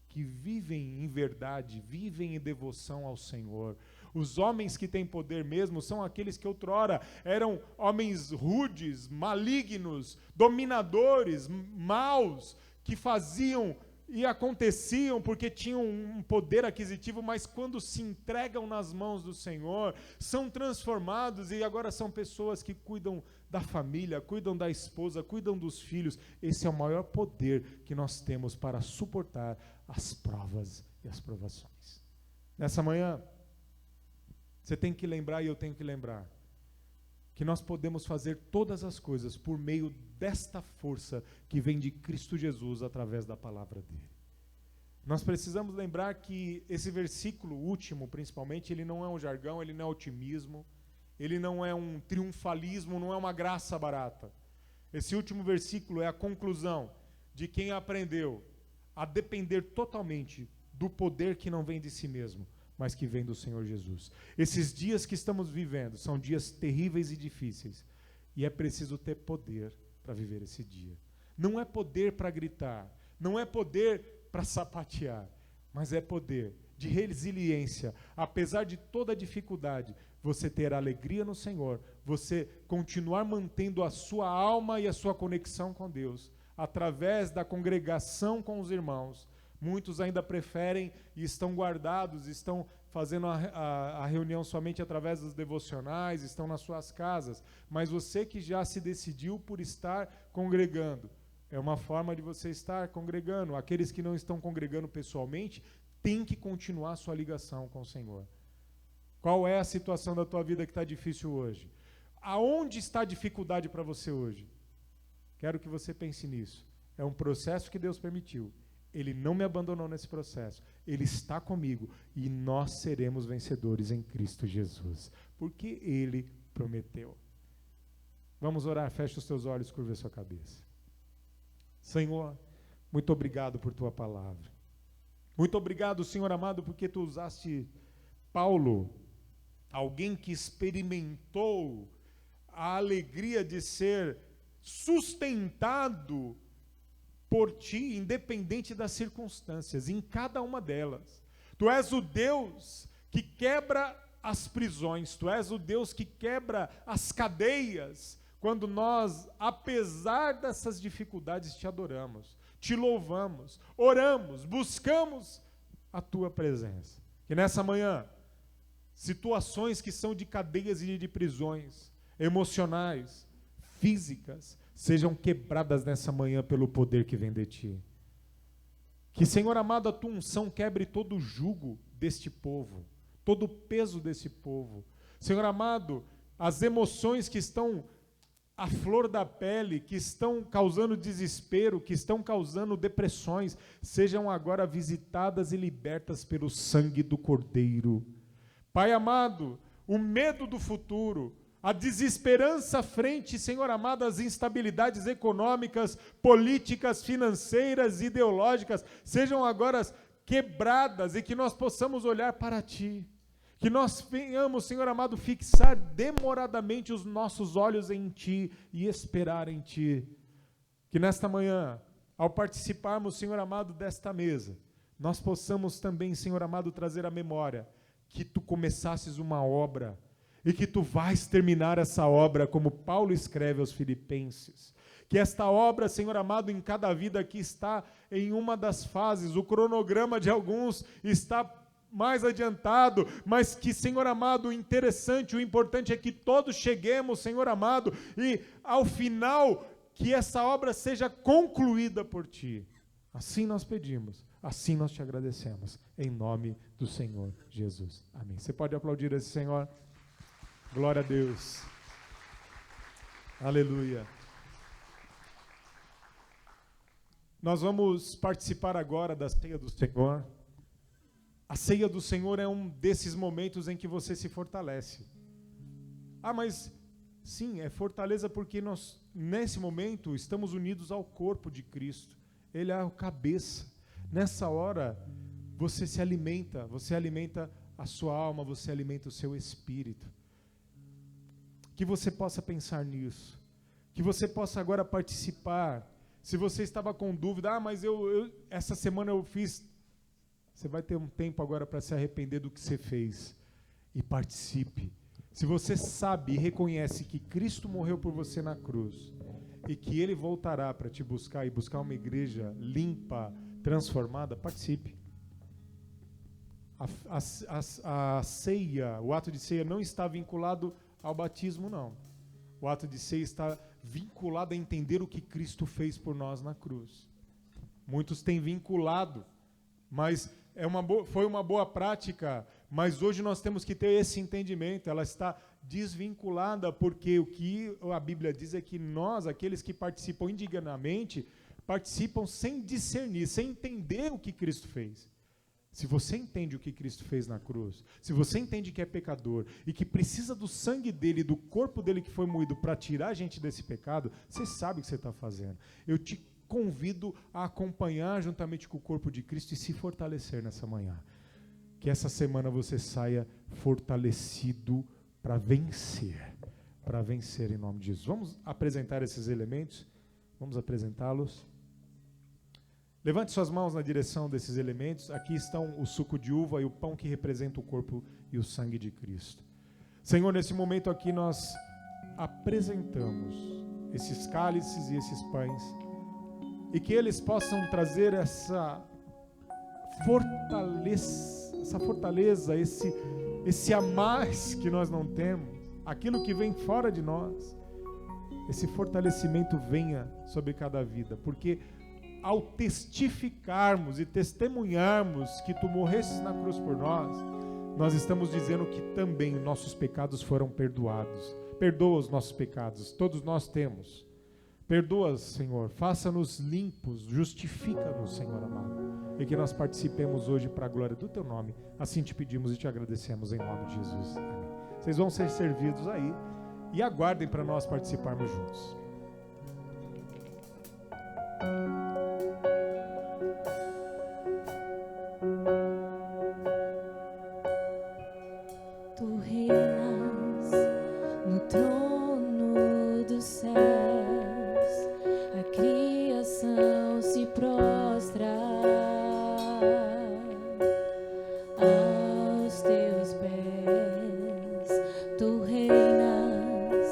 que vivem em verdade, vivem em devoção ao Senhor. Os homens que têm poder mesmo são aqueles que outrora eram homens rudes, malignos, dominadores, maus, que faziam e aconteciam porque tinham um poder aquisitivo, mas quando se entregam nas mãos do Senhor, são transformados e agora são pessoas que cuidam da família, cuidam da esposa, cuidam dos filhos. Esse é o maior poder que nós temos para suportar as provas e as provações. Nessa manhã, você tem que lembrar e eu tenho que lembrar que nós podemos fazer todas as coisas por meio desta força que vem de Cristo Jesus através da palavra dele. Nós precisamos lembrar que esse versículo último, principalmente, ele não é um jargão, ele não é otimismo, ele não é um triunfalismo, não é uma graça barata. Esse último versículo é a conclusão de quem aprendeu a depender totalmente do poder que não vem de si mesmo, mas que vem do Senhor Jesus. Esses dias que estamos vivendo são dias terríveis e difíceis, e é preciso ter poder para viver esse dia. Não é poder para gritar, não é poder para sapatear, mas é poder de resiliência. Apesar de toda a dificuldade, você ter alegria no Senhor, você continuar mantendo a sua alma e a sua conexão com Deus, através da congregação com os irmãos. Muitos ainda preferem e estão guardados, estão fazendo a reunião somente através dos devocionais, estão nas suas casas. Mas você que já se decidiu por estar congregando, é uma forma de você estar congregando. Aqueles que não estão congregando pessoalmente, têm que continuar a sua ligação com o Senhor. Qual é a situação da tua vida que está difícil hoje? Aonde está a dificuldade para você hoje? Quero que você pense nisso. É um processo que Deus permitiu. Ele não me abandonou nesse processo. Ele está comigo e nós seremos vencedores em Cristo Jesus, porque Ele prometeu. Vamos orar, fecha os teus olhos, curva a sua cabeça. Senhor, muito obrigado por Tua palavra. Muito obrigado, Senhor amado, porque Tu usaste Paulo, alguém que experimentou a alegria de ser sustentado por Ti, independente das circunstâncias, em cada uma delas. Tu és o Deus que quebra as prisões, Tu és o Deus que quebra as cadeias, quando nós, apesar dessas dificuldades, Te adoramos, Te louvamos, oramos, buscamos a Tua presença. Que nessa manhã, situações que são de cadeias e de prisões, emocionais, físicas, sejam quebradas nessa manhã pelo poder que vem de Ti. Que, Senhor amado, a Tua unção quebre todo o jugo deste povo, todo o peso desse povo. Senhor amado, as emoções que estão à flor da pele, que estão causando desespero, que estão causando depressões, sejam agora visitadas e libertas pelo sangue do Cordeiro. Pai amado, o medo do futuro, a desesperança frente, Senhor amado, às instabilidades econômicas, políticas, financeiras, ideológicas, sejam agora quebradas e que nós possamos olhar para Ti. Que nós venhamos, Senhor amado, fixar demoradamente os nossos olhos em Ti e esperar em Ti. Que nesta manhã, ao participarmos, Senhor amado, desta mesa, nós possamos também, Senhor amado, trazer à memória que Tu começasses uma obra e que Tu vais terminar essa obra, como Paulo escreve aos Filipenses. Que esta obra, Senhor amado, em cada vida aqui está em uma das fases, o cronograma de alguns está mais adiantado, mas que, Senhor amado, o interessante, o importante é que todos cheguemos, Senhor amado, e ao final, que essa obra seja concluída por Ti. Assim nós pedimos, assim nós Te agradecemos, em nome do Senhor Jesus. Amém. Você pode aplaudir esse Senhor? Glória a Deus. Aleluia. Nós vamos participar agora da ceia do Senhor. A ceia do Senhor é um desses momentos em que você se fortalece. Ah, mas sim, é fortaleza porque nós, nesse momento, estamos unidos ao corpo de Cristo. Ele é o cabeça. Nessa hora, você alimenta a sua alma, você alimenta o seu espírito. Que você possa pensar nisso. Que você possa agora participar. Se você estava com dúvida, mas essa semana eu fiz... Você vai ter um tempo agora para se arrepender do que você fez. E participe. Se você sabe e reconhece que Cristo morreu por você na cruz, e que Ele voltará para te buscar, e buscar uma igreja limpa, transformada, participe. A ceia, o ato de ceia não está vinculado ao batismo, não. O ato de ceia está vinculado a entender o que Cristo fez por nós na cruz. Muitos têm vinculado, mas foi uma boa prática, mas hoje nós temos que ter esse entendimento. Ela está desvinculada, porque o que a Bíblia diz é que nós, aqueles que participam indignamente, participam sem discernir, sem entender o que Cristo fez. Se você entende o que Cristo fez na cruz, se você entende que é pecador e que precisa do sangue dele, do corpo dele que foi moído para tirar a gente desse pecado, você sabe o que você está fazendo. Eu te convido a acompanhar juntamente com o corpo de Cristo e se fortalecer nessa manhã. Que essa semana você saia fortalecido para vencer em nome de Jesus. Vamos apresentar esses elementos? Vamos apresentá-los? Levante suas mãos na direção desses elementos. Aqui estão o suco de uva e o pão que representa o corpo e o sangue de Cristo. Senhor, nesse momento aqui nós apresentamos esses cálices e esses pães, e que eles possam trazer essa fortaleza, esse a mais que nós não temos, aquilo que vem fora de nós, esse fortalecimento venha sobre cada vida, porque ao testificarmos e testemunharmos que Tu morresses na cruz por nós, nós estamos dizendo que também nossos pecados foram perdoados. Perdoa os nossos pecados, todos nós temos. Perdoa, Senhor, faça-nos limpos, justifica-nos, Senhor amado, e que nós participemos hoje para a glória do Teu nome. Assim te pedimos e te agradecemos em nome de Jesus. Amém. Vocês vão ser servidos aí e aguardem para nós participarmos juntos. Tu reinas no trono dos céus, a criação se prostra aos Teus pés. Tu reinas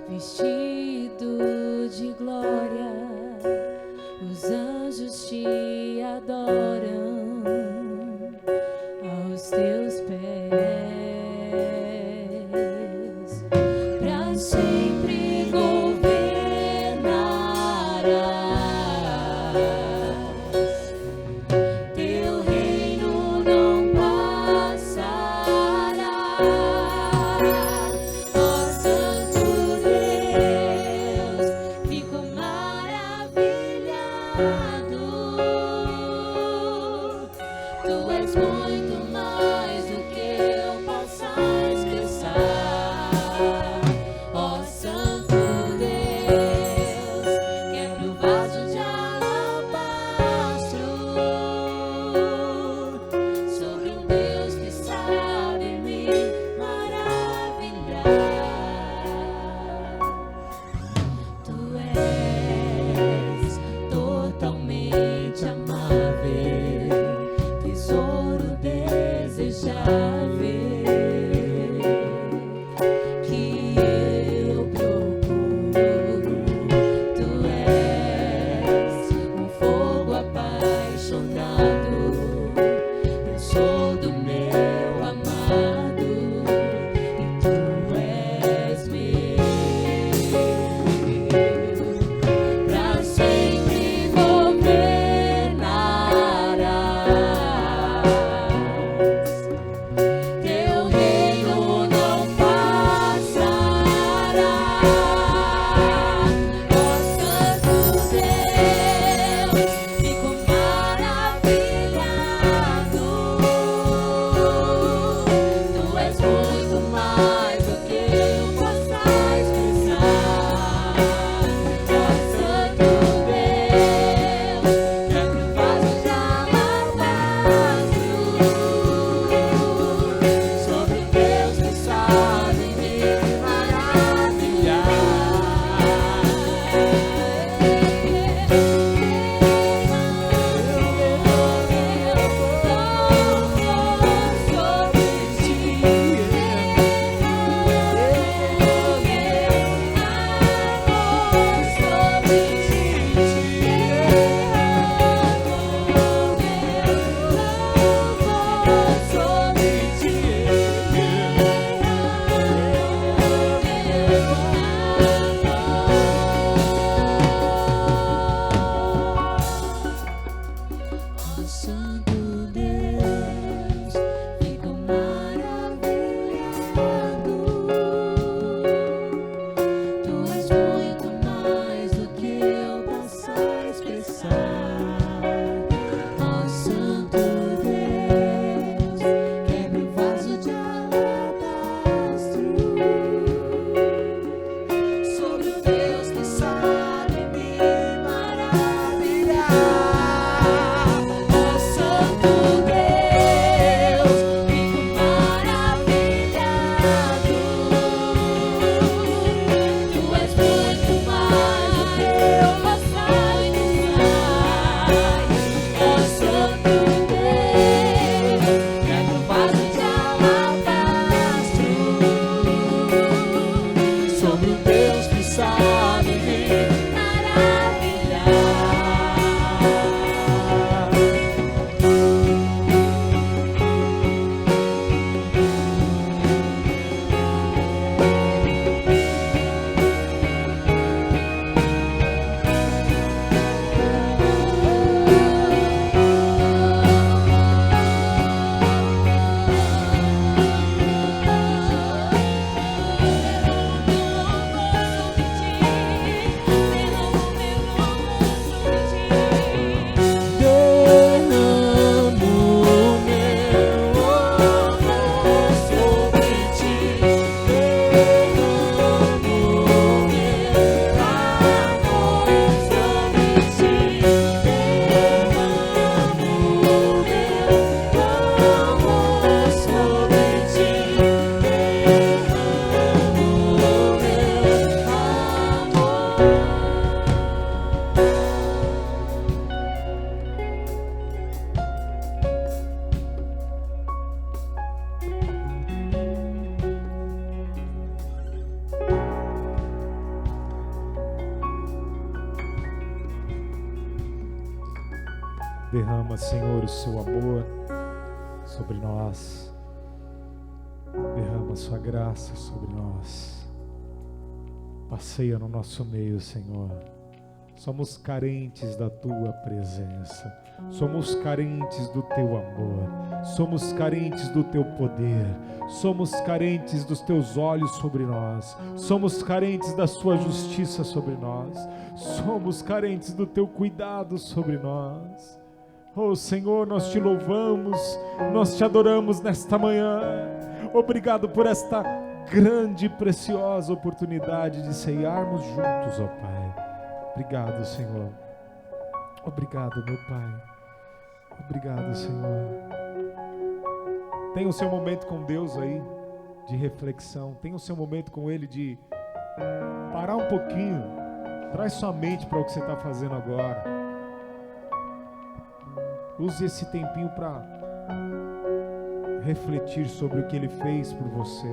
vestido de glória, os anjos te adoram aos Teus pés. Pra sempre governas, Derrama, Senhor, o seu amor sobre nós. Derrama a sua graça sobre nós. Passeia no nosso meio, Senhor. Somos carentes da tua presença. Somos carentes do teu amor. Somos carentes do teu poder. Somos carentes dos teus olhos sobre nós. Somos carentes da sua justiça sobre nós. Somos carentes do teu cuidado sobre nós. Oh Senhor, nós te louvamos, nós te adoramos nesta manhã. Obrigado por esta grande e preciosa oportunidade de ceiarmos juntos, ó Pai. Obrigado, Senhor. Obrigado, meu Pai. Obrigado, Senhor. Tenha o seu momento com Deus aí, de reflexão. Tenha o seu momento com Ele de parar um pouquinho. Traz sua mente para o que você está fazendo agora. Use esse tempinho para refletir sobre o que Ele fez por você.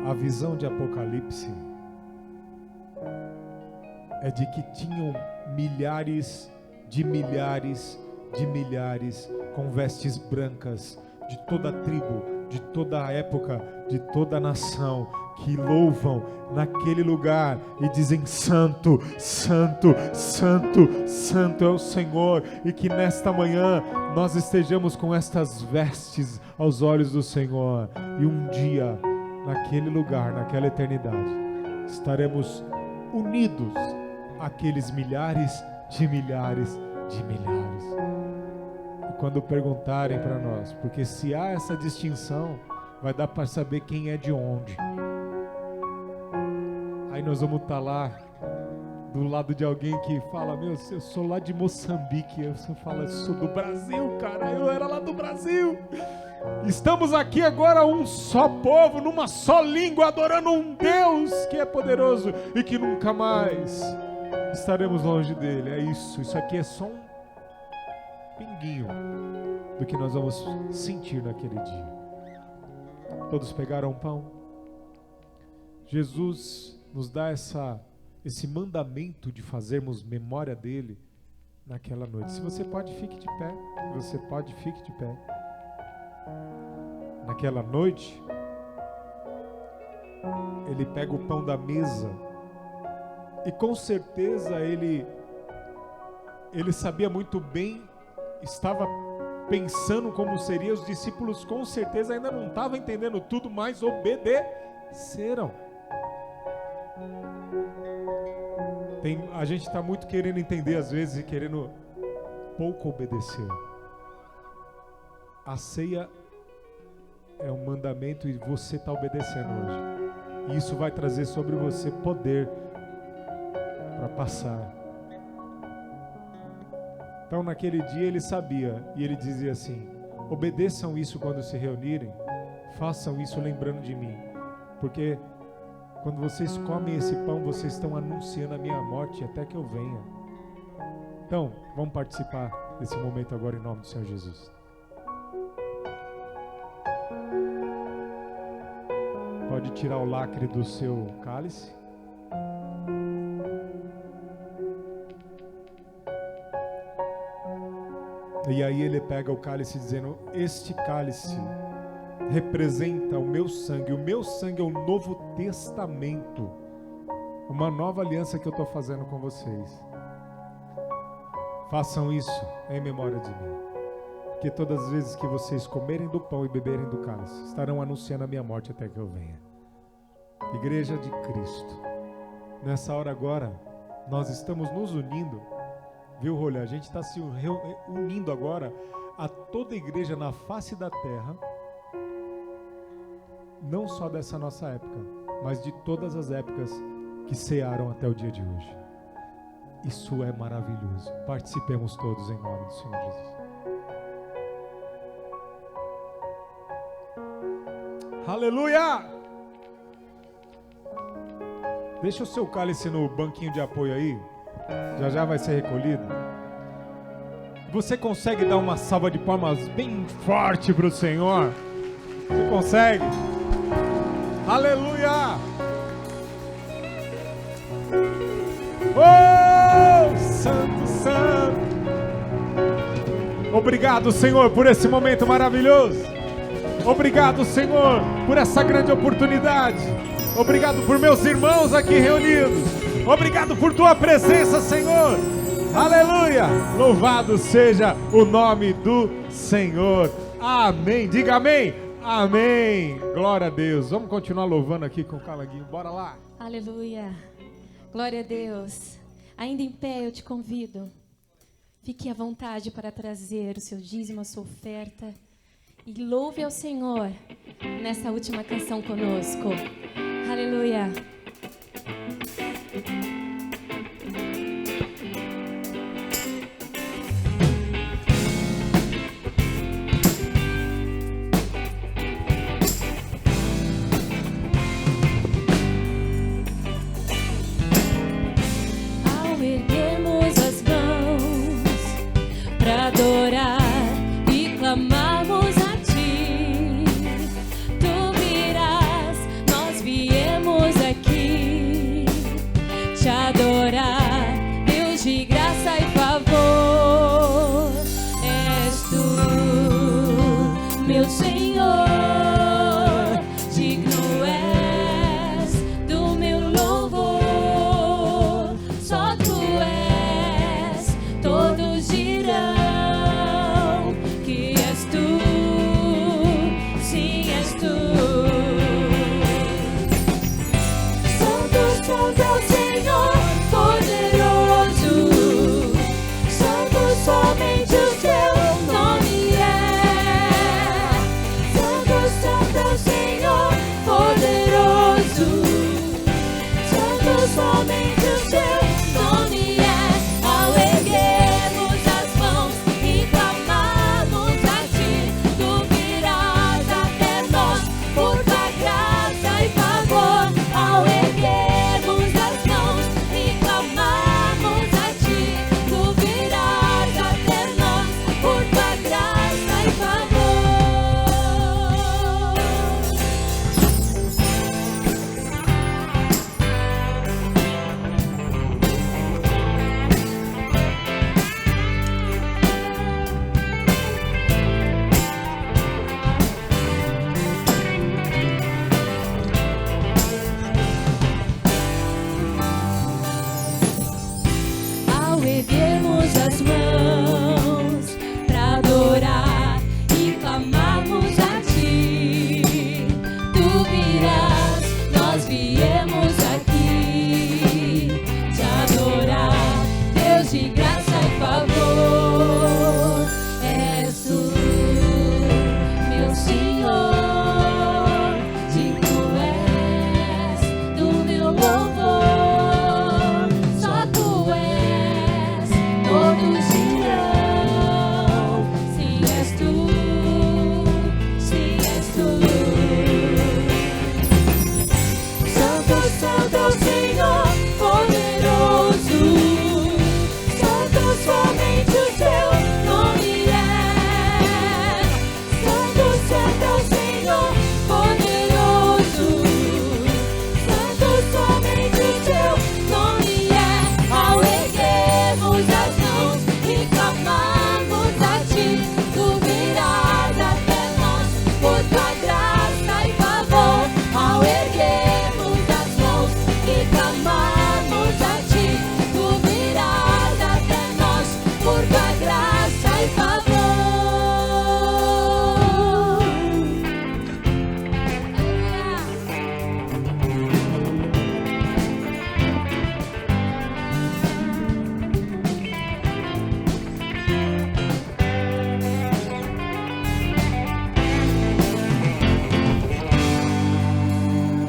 A visão de Apocalipse é de que tinham milhares de milhares de milhares com vestes brancas de toda a tribo, de toda a época, de toda a nação, que louvam naquele lugar e dizem: Santo, Santo, Santo, Santo é o Senhor. E que nesta manhã nós estejamos com estas vestes aos olhos do Senhor, e um dia naquele lugar, naquela eternidade, estaremos unidos àqueles milhares de milhares de milhares. E quando perguntarem para nós, porque se há essa distinção, vai dar para saber quem é de onde. Aí nós vamos estar lá do lado de alguém que fala: meu, eu sou lá de Moçambique. Eu falo: sou do Brasil, cara, eu era lá do Brasil. Estamos aqui agora um só povo, numa só língua, adorando um Deus que é poderoso e que nunca mais estaremos longe dele. É isso aqui é só um pinguinho do que nós vamos sentir naquele dia. Todos pegaram um pão? Jesus nos dá esse mandamento de fazermos memória dele naquela noite. Se você pode, fique de pé. Você pode, fique de pé. Naquela noite, ele pega o pão da mesa e com certeza ele sabia muito bem, estava pensando como seria. Os discípulos com certeza ainda não estavam entendendo tudo, mas obedeceram. A gente está muito querendo entender às vezes e querendo pouco obedecer. A ceia é um mandamento e você está obedecendo hoje. E isso vai trazer sobre você poder para passar. Então naquele dia ele sabia e ele dizia assim: obedeçam isso quando se reunirem, façam isso lembrando de mim, porque quando vocês comem esse pão, vocês estão anunciando a minha morte até que eu venha. Então, vamos participar desse momento agora em nome do Senhor Jesus. Pode tirar o lacre do seu cálice. E aí ele pega o cálice dizendo: este cálice representa o meu sangue. O meu sangue é o novo testamento, uma nova aliança que eu estou fazendo com vocês. Façam isso em memória de mim, porque todas as vezes que vocês comerem do pão e beberem do cálice, estarão anunciando a minha morte até que eu venha. Igreja de Cristo, nessa hora agora, nós estamos nos unindo, viu, Rolha? A gente está se unindo agora a toda igreja na face da terra, não só dessa nossa época, mas de todas as épocas que cearam até o dia de hoje. Isso é maravilhoso. Participemos todos em nome do Senhor Jesus. Aleluia! Deixa o seu cálice no banquinho de apoio aí. Já já vai ser recolhido. Você consegue dar uma salva de palmas bem forte para o Senhor? Você consegue? Aleluia! Oh, Santo, Santo! Obrigado, Senhor, por esse momento maravilhoso. Obrigado, Senhor, por essa grande oportunidade. Obrigado por meus irmãos aqui reunidos. Obrigado por tua presença, Senhor. Aleluia! Louvado seja o nome do Senhor. Amém. Diga amém. Amém. Glória a Deus. Vamos continuar louvando aqui com o Calanguinho. Bora lá. Aleluia. Glória a Deus. Ainda em pé eu te convido. Fique à vontade para trazer o seu dízimo, a sua oferta. E louve ao Senhor nessa última canção conosco. Aleluia. Ao erguermos as mãos para adorar e clamarmos a Ti, Tu virás, nós viemos aqui te adorar, Deus de graça e favor. És Tu, meu Senhor, digno és do meu louvor. Só Tu és, todos dirão que és Tu, sim, és Tu. Santo, Santo é o Senhor poderoso, Santo somente o Seu nome é. Santo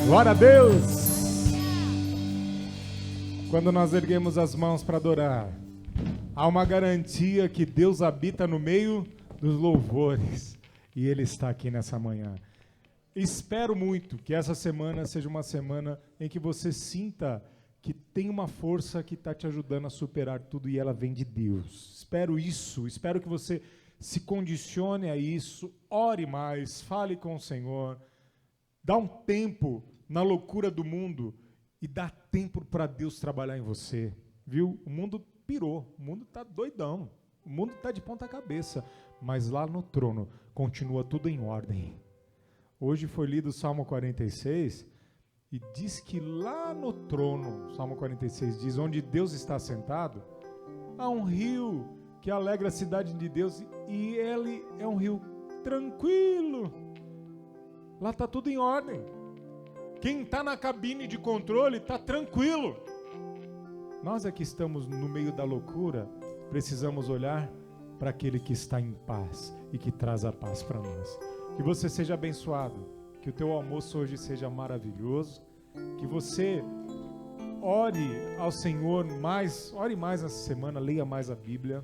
Glória a Deus! Quando nós erguemos as mãos para adorar, há uma garantia que Deus habita no meio dos louvores. E Ele está aqui nessa manhã. Espero muito que essa semana seja uma semana em que você sinta que tem uma força que está te ajudando a superar tudo e ela vem de Deus. Espero isso, espero que você se condicione a isso, ore mais, fale com o Senhor, dá um tempo na loucura do mundo e dá tempo para Deus trabalhar em você, viu? O mundo pirou, o mundo está doidão, o mundo está de ponta cabeça, mas lá no trono continua tudo em ordem. Hoje foi lido o Salmo 46 e diz que lá no trono, Salmo 46 diz, onde Deus está sentado, há um rio que alegra a cidade de Deus e ele é um rio tranquilo. Lá está tudo em ordem. Quem está na cabine de controle está tranquilo. Nós aqui estamos no meio da loucura, precisamos olhar para aquele que está em paz e que traz a paz para nós. Que você seja abençoado, que o teu almoço hoje seja maravilhoso, que você ore ao Senhor mais, ore mais essa semana, leia mais a Bíblia.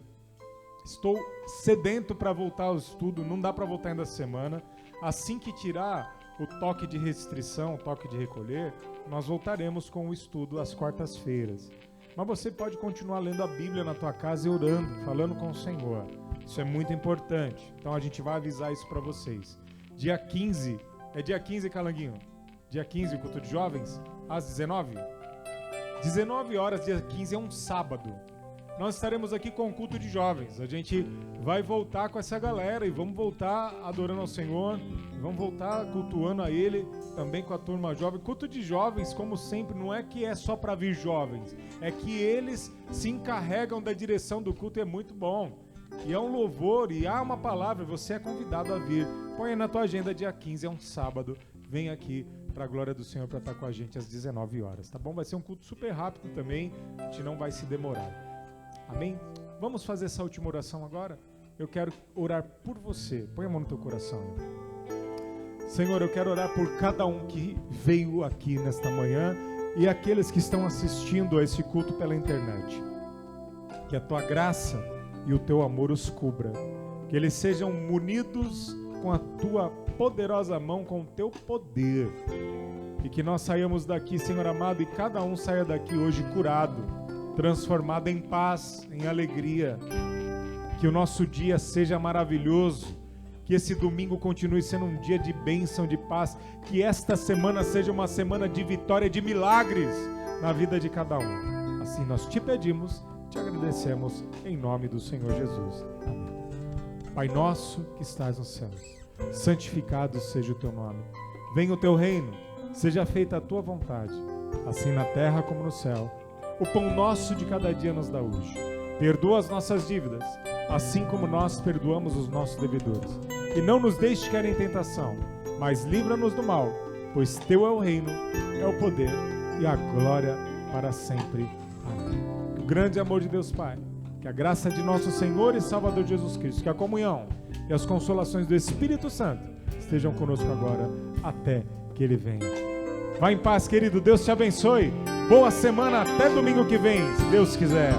Estou sedento para voltar ao estudo, não dá para voltar ainda essa semana. Assim que tirar o toque de restrição, o toque de recolher, nós voltaremos com o estudo às quartas-feiras. Mas você pode continuar lendo a Bíblia na tua casa e orando, falando com o Senhor. Isso é muito importante. Então a gente vai avisar isso para vocês. Dia 15, é dia 15, Calanguinho? Dia 15, o culto de jovens, às 19? 19 horas, dia 15 é um sábado. Nós estaremos aqui com o culto de jovens. A gente vai voltar com essa galera e vamos voltar adorando ao Senhor, vamos voltar cultuando a Ele, também com a turma jovem. Culto de jovens, como sempre, não é que é só para vir jovens, é que eles se encarregam da direção do culto, é muito bom. E é um louvor, e há uma palavra, você é convidado a vir. Põe aí na tua agenda, dia 15, é um sábado, vem aqui para a glória do Senhor para estar com a gente às 19 horas, tá bom? Vai ser um culto super rápido também, a gente não vai se demorar. Amém? Vamos fazer essa última oração agora? Eu quero orar por você. Põe a mão no teu coração. Senhor, eu quero orar por cada um que veio aqui nesta manhã e aqueles que estão assistindo a esse culto pela internet. Que a tua graça e o teu amor os cubra. Que eles sejam munidos com a tua poderosa mão, com o teu poder. E que nós saiamos daqui, Senhor amado, e cada um saia daqui hoje curado, transformado em paz, em alegria. Que o nosso dia seja maravilhoso, que esse domingo continue sendo um dia de bênção, de paz, que esta semana seja uma semana de vitória, de milagres na vida de cada um. Assim nós te pedimos, te agradecemos em nome do Senhor Jesus. Amém. Pai nosso que estás nos céus, santificado seja o teu nome. Venha o teu reino, seja feita a tua vontade, assim na terra como no céu. O pão nosso de cada dia nos dá hoje. Perdoa as nossas dívidas, assim como nós perdoamos os nossos devedores. E não nos deixe cair em tentação, mas livra-nos do mal, pois teu é o reino, é o poder e a glória para sempre. Amém. O grande amor de Deus Pai, que a graça de nosso Senhor e Salvador Jesus Cristo, que a comunhão e as consolações do Espírito Santo estejam conosco agora, até que Ele venha. Vá em paz, querido. Deus te abençoe. Boa semana, até domingo que vem, se Deus quiser.